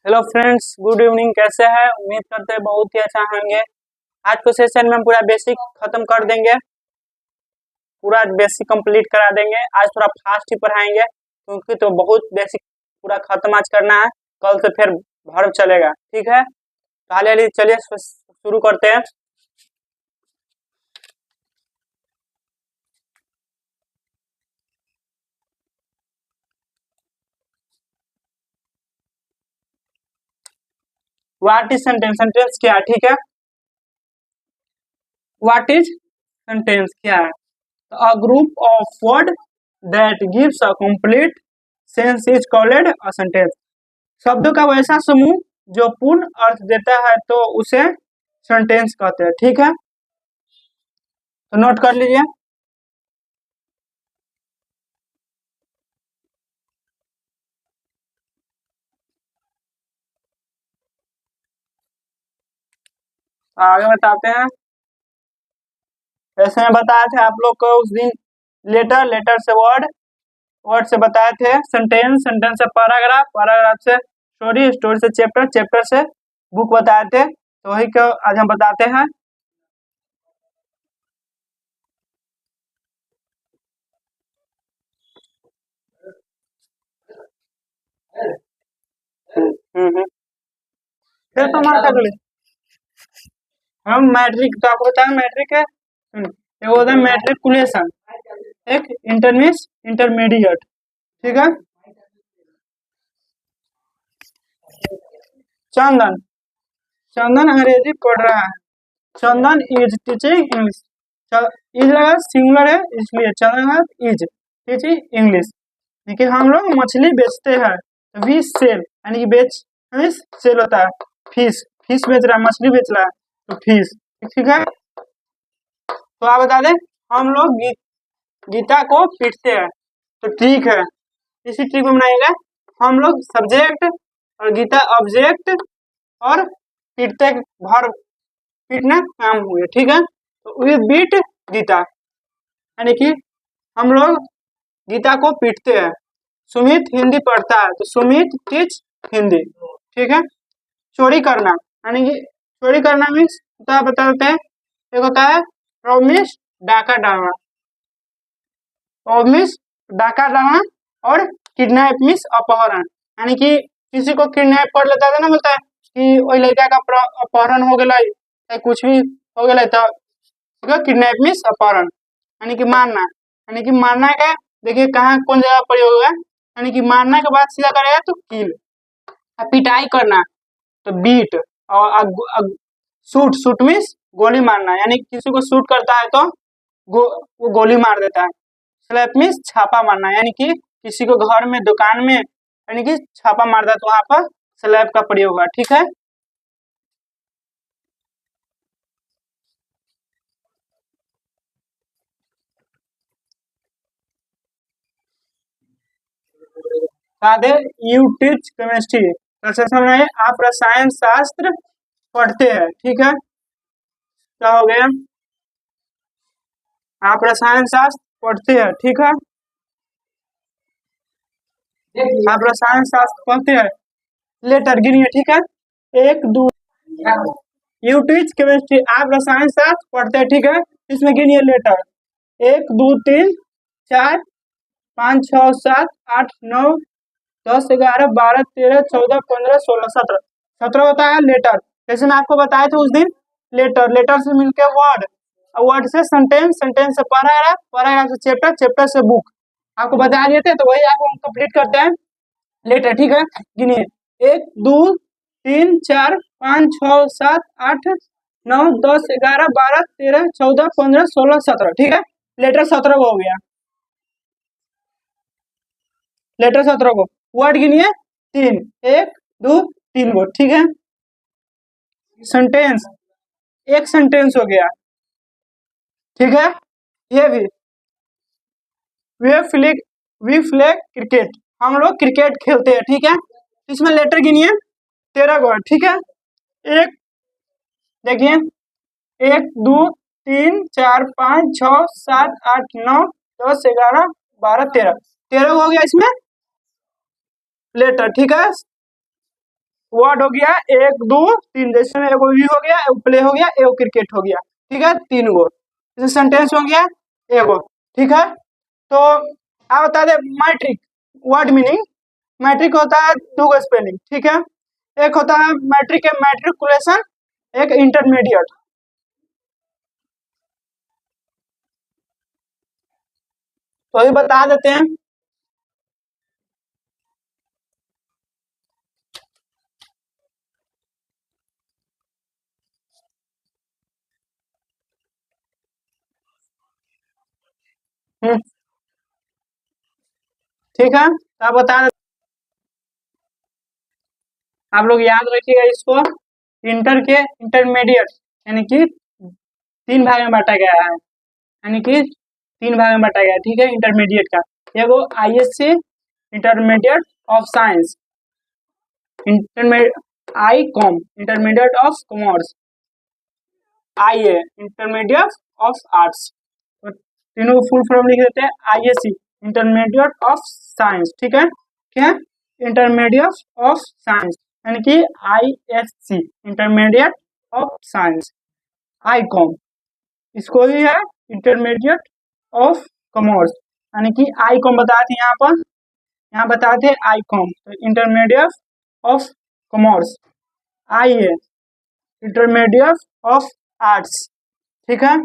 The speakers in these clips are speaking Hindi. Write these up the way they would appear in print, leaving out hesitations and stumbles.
Hello friends, good evening. कैसे हैं? उम्मीद करते हैं बहुत ही अच्छा होंगे। आज के सेशन में हम पूरा बेसिक खत्म कर देंगे, पूरा बेसिक कंप्लीट करा देंगे। आज थोड़ा फास्ट ही पढ़ाएंगे क्योंकि तो बहुत बेसिक पूरा खत्म आज करना है। कल से फिर भर चलेगा, ठीक है? तो हाल चलिए शुरू करते हैं। What is sentence? सेंटेंस क्या है? ठीक है, व्हाट इज सेंटेंस क्या है? A group of word that gives a complete sense is called a sentence. शब्दों का वैसा समूह जो पूर्ण अर्थ देता है तो उसे सेंटेंस कहते हैं, ठीक है? तो नोट कर लीजिए। आगे बताते हैं। जैसे मैं बताए थे आप लोग को उस दिन, लेटर, लेटर से वर्ड, वर्ड से बताए थे सेंटेंस, सेंटेंस से पैराग्राफ, पैराग्राफ से स्टोरी, स्टोरी से चैप्टर, चैप्टर से बुक बताए थे। तो वही को आज हम बताते हैं। फिर तो हमारा हम मैट्रिक, तो आपको बताया मैट्रिक है, एक होता है मैट्रिकुलेशन, एक इंटरमीडिएट, ठीक है? चंदन, चंदन अंग्रेजी पढ़ रहा है। चंदन इज टीचिंग इंग्लिश। इज लगा सिंगुलर है इसलिए चंदन इज टीचिंग इंग्लिश। देखिए हम लोग मछली बेचते हैं, वी सेल, यानी कि बेच सेल होता है। फिश, फिश बेच रहा है, मछली बेच रहा है तो फिश, ठीक है? तो आप बता दें, हम लोग गीता को पीटते हैं, तो ठीक है, इसी ट्रिक में बनाएगा। हम लोग सब्जेक्ट और गीता ऑब्जेक्ट और पीटते भर, पीटना काम हुए, ठीक है? तो वी बीट गीता, यानी कि हम लोग गीता को पीटते हैं। सुमित हिंदी पढ़ता है तो सुमित टीच हिंदी, ठीक है? चोरी करना, यानी कि चोरी करना मीन्स बताते हैं, एक होता है प्रॉमिस, डाका डालना, प्रॉमिस डाका डालना, और किडनैप मीन्स अपहरण, यानी कि किसी को किडनैप कर लेता है ना, बोलता है कि वही लड़का का अपहरण हो गया, कुछ भी हो गया, तो किडनैप मीन्स अपहरण, यानी कि मारना, यानी कि मारना का देखिए कहाँ कौन जगह प्रयोग होगा, यानी कि मारना के बाद सीधा करेगा तो किल, पिटाई करना तो बीट, और शूट, शूट मीन्स गोली मारना, यानी किसी को शूट करता है तो वो गोली मार देता है। स्लैप मीन्स छापा मारना, यानी कि किसी को घर में, दुकान में, यानी कि छापा मारता है तो वहां पर स्लैप का प्रयोग हुआ, ठीक है? यू टीच केमिस्ट्री, आप रसायन शास्त्र पढ़ते हैं, ठीक है? क्या हो गया? आप रसायन शास्त्र पढ़ते हैं, ठीक है? आप रसायन शास्त्र पढ़ते हैं, लेटर गिनिए, ठीक है? एक, दो, यू टीच केमिस्ट्री, आप रसायन शास्त्र पढ़ते हैं, ठीक है? इसमें गिनिए लेटर, 1 2 3 4 5 6 7 8 9 10 11 12 13 14 15 16 17, 17 होता है लेटर। जैसे मैं आपको बताया था उस दिन, लेटर, लेटर से मिलके वर्ड, वर्ड से सेंटेंस, सेंटेंस से पैराग्राफ, पैराग्राफ से चैप्टर, चैप्टर से बुक, आपको बता दिए थे। तो वही आपको हम कंप्लीट करते हैं लेटर, ठीक है? गिनिए, 1 2 3 4 5 6 7 8 9 10 11 12 13 14 15 16 17, ठीक है? लेटर 17 को हो गया, लेटर 17 को। वर्ड गिनिए 3, 1 2 3 को, ठीक है? सेंटेंस, एक सेंटेंस हो गया, ठीक है? ये भी वी प्ले क्रिकेट, हम लोग क्रिकेट खेलते हैं, ठीक है? इसमें लेटर गिनिए 13 को, ठीक है? एक, देखिए 1 2 3 4 5 6 7 8 9 10 11 12 13, 13 हो गया इसमें लेटर, ठीक है? वर्ड हो गया 1 2 3, जैसे एगो वी हो गया, एगो प्ले हो गया, एगो क्रिकेट हो गया, ठीक है, 3 गो जैसे सेंटेंस हो गया एगो, ठीक है। तो आप बता दे मैट्रिक वर्ड मीनिंग। मैट्रिक होता है 2 गो स्पेलिंग, ठीक है। एक होता है मैट्रिक के मैट्रिकुलेशन, एक इंटरमीडिएट। तो ये बता देते हैं। ठीक है, तो आप बता देते, आप लोग याद रखिएगा इसको। इंटर के इंटरमीडिएट यानी कि 3 भाग में बांटा गया है, यानी कि 3 भाग में बांटा गया है, ठीक है। इंटरमीडिएट का एगो ISC intermediate of science, intermediate I com intermediate of commerce, आईए इंटरमीडिएट ऑफ आर्ट्स। तो तीनों को फुल फॉर्म लिख देते हैं, आईएससी इंटरमीडिएट ऑफ साइंस, ठीक है। क्या इंटरमीडिएट ऑफ साइंस यानी कि ISC intermediate of science, I com इसको ही है इंटरमीडिएट ऑफ कॉमर्स, यानी कि आई कॉम बताते हैं यहाँ पर, यहाँ बताते हैं आई कॉम, तो इंटरमीडिएट ऑफ कॉमर्स, आई है इंटरमीडिएट ऑफ आर्ट्स, ठीक है।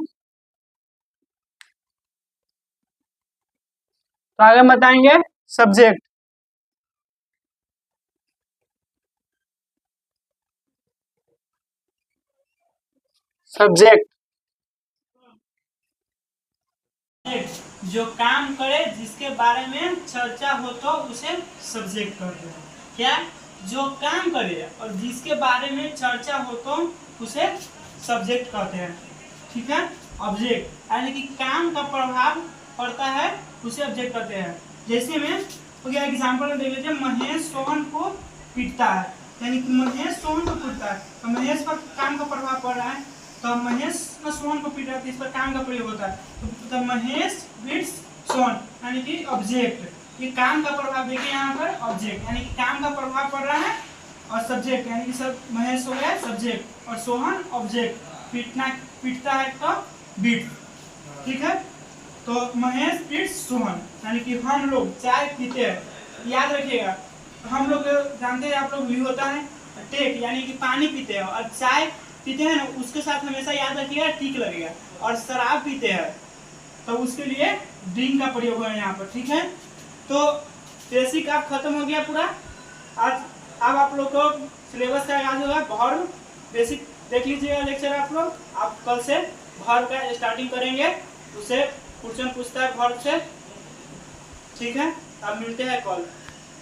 तो आगे बताएंगे सब्जेक्ट। सब्जेक्ट जो काम करे, जिसके बारे में चर्चा हो तो उसे सब्जेक्ट कहते हैं। क्या जो काम करे और जिसके बारे में चर्चा हो तो उसे सब्जेक्ट कहते हैं, ठीक है। ऑब्जेक्ट यानी कि काम का प्रभाव पड़ता है उसे ऑब्जेक्ट कहते हैं। जैसे में हो गया एग्जाम्पल में देख लीजिए, महेश सोहन को पीटता है, यानी कि महेश सोहन को पीटता है तो महेश पर काम का प्रभाव पड़ रहा है, तो महेश सोहन को पीट रहा है, इस पर काम का प्रयोग होता है, तो महेश बीट्स सोहन यानी कि ऑब्जेक्ट। ये काम का प्रभाव देखिए यहाँ पर ऑब्जेक्ट यानी कि काम का प्रभाव पड़ रहा है, और सब्जेक्ट यानी कि सब महेश हो गया सब्जेक्ट और सोहन ऑब्जेक्ट, पीटता है तो बीट, ठीक है। तो महेश बीट्स सोहन यानी कि हम लोग चाय पीते हैं, याद रखिएगा। हम लोग जानते हैं, आप लोग भी होता है टेक यानी कि पानी पीते हैं, और चाय पीते हैं ना उसके साथ हमेशा याद रखिएगा टिक लगेगा, और शराब पीते हैं तो उसके लिए ड्रिंक का प्रयोग है यहाँ पर, ठीक है। तो बेसिक आप खत्म हो गया पूरा आज। अब आप लोग को सिलेबस का याद होगा, वर्ब बेसिक देख लीजिएगा लेक्चर आप लोग। आप कल से वर्ब का स्टार्टिंग करेंगे, उससे क्वेश्चन पूछता है वर्ब से, ठीक है। अब मिलते हैं कल।